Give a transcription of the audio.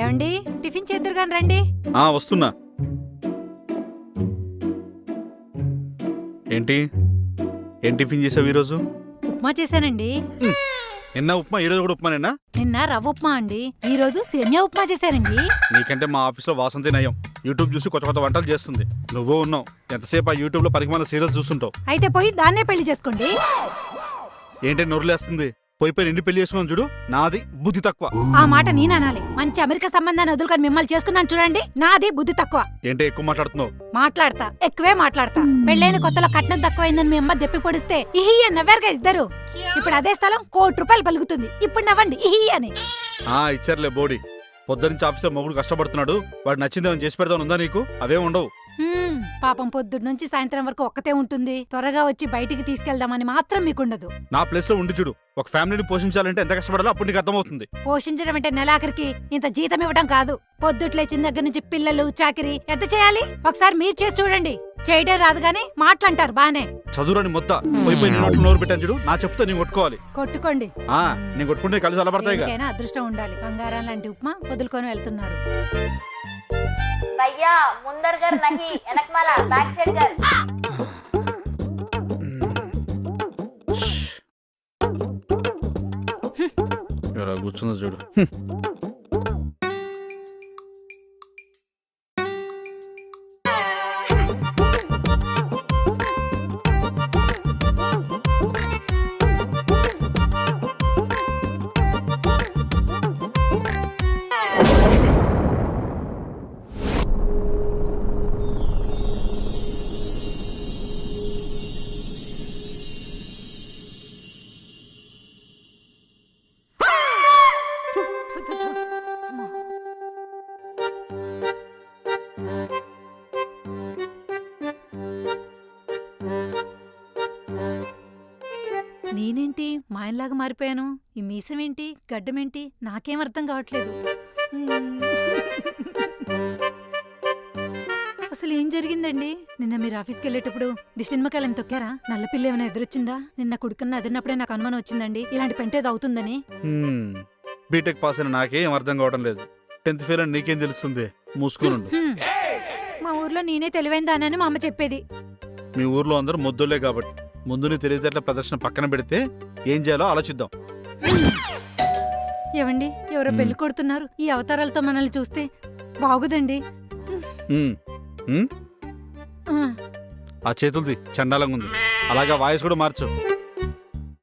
ఏమండి టిఫిన్ చేద్దురు గాని రండి. వస్తున్నా. ఏంటి ఏం టిఫిన్ చేసావు ఈరోజు? ఉప్మా చేశానండి. నిన్న ఉప్మా, ఈరోజు కూడా ఉప్మానేనా? నిన్న రవ్వ ఉప్మా అండి, ఈ రోజు సేమియా ఉప్మా చేశానండి. నీకంటే మా ఆఫీస్లో వాసంతి నయం. యూట్యూబ్ చూసి కొత్త కొత్త వంటలు చేస్తుంది. నువ్వు ఉన్నావు, ఎంతసేపు ఆ యూట్యూబ్ లో పరిమాణ సీరియల్స్ చూస్తుంటావు. అయితే పోయి దాన్నే పెళ్లి చేసుకోండి. ఏంటి నొరులేస్తుంది? పోయి నిన్ను పెళ్లి చేసుకున్నాను చూడు, నాది బుద్ధి తక్కువ. ఆ మాట నేననాలి. మంచి అమెరికా సంబంధాన్ని వదులుకొని మిమ్మల్ని చేసుకున్నాను చూడండి, నాది బుద్ధి తక్కువ. ఏంటి ఎక్కువ మాట్లాడుతున్నావు? మాట్లాడతా, ఎక్కువే మాట్లాడతా. పెళ్ళైన కొత్తలో కట్నం తక్కువైందని మీ అమ్మ దెప్పి పొడిస్తే ఇహి అని నవ్వారుగా ఇద్దరు. ఇప్పుడు అదే స్థలం ₹1,00,00,000 పలుకుతుంది. ఇప్పుడు నవ్వండి ఇహి అని. ఇచ్చారులే బోడి. పొద్దునుంచి ఆఫీస్లో మొగుడు కష్టపడుతున్నాడు, వాడు నచ్చింది ఏమైనా చేసి పెడదాం ఉందా నీకు? అవే ఉండవు. పాపం పొద్దున్న నుంచి సాయంత్రం వరకు ఒక్కతే ఉంటుంది. త్వరగా వచ్చి బయటికి తీసుకెళ్దామని మాత్రం మీకుండదు. నా ప్లేస్ లో ఉండి చూడు, ఒక ఫ్యామిలీని పోషించాలంటే ఎంత కష్టపడాలో అప్పుడు నీకు అర్థమవుతుంది. పోషించడం అంటే నెలాఖరికి ఇంత జీతం ఇవ్వడం కాదు. పొద్దుట్లేచిన దగ్గర నుంచి పిల్లలు చాకిరి ఎంత చేయాలి ఒకసారి మీరు చేసి చూడండి. చేయడం రాదు గానీ మాటలంటారు బానే. చదువురాని మొత్త పోయి నోట్లు నోరు పెట్టాను చూడు, నా చెప్తే నేను కొట్టుకోవాలి. కొట్టుకోండి. నేను కొట్టుకుంటే కలిసి అలబడతాయి. అదృష్టం ఉండాలి. బంగారం లాంటి ఉప్మా వదులుకొని వెళ్తున్నారు. भैया मुंदर घर नहीं एनकमाला बैक साइड घर ఎలా కూర్చుందో చూడు. నేనేంటి మాయన్లాగా మారిపోయాను? ఈ మీసమేంటి, గడ్డమేంటి, నాకేం అర్థం కావట్లేదు. అసలు ఏం జరిగిందండి? నిన్న మీరు ఆఫీస్కి వెళ్ళేటప్పుడు దిష్టినిమ్మకాయలు తొక్కారా? నల్ల పిల్ల ఏమైనా ఎదురొచ్చిందా? నిన్న కుడుకున్న అదిరినప్పుడే నాకు అనుమానం వచ్చిందండి, ఇలాంటి పెంటేది అవుతుందని. బీటెక్ పాస్ అయిన నాకేం అర్థం కావడం లేదు. 10th ఫెయిల్ అని నీకేం తెలుస్తుంది? మూసుకునుండు. మా ఊర్లో నేనే తెలివైందానని మా అమ్మ చెప్పేది. మీ ఊర్లో అందరూ మొద్దులే కాబట్టి ముందు నీ తెలివితేటల ప్రదర్శన పక్కన పెడితే ఏం చేయాలో ఆలోచిద్దాం. ఏవండి ఎవరో పెళ్లి కొడుతున్నారు. ఈ అవతారాలతో మనల్ని చూస్తే బాగుదండి. ఆ చేతులది చండాలంగా ఉంది. అలాగే వాయిస్ కూడా మార్చు.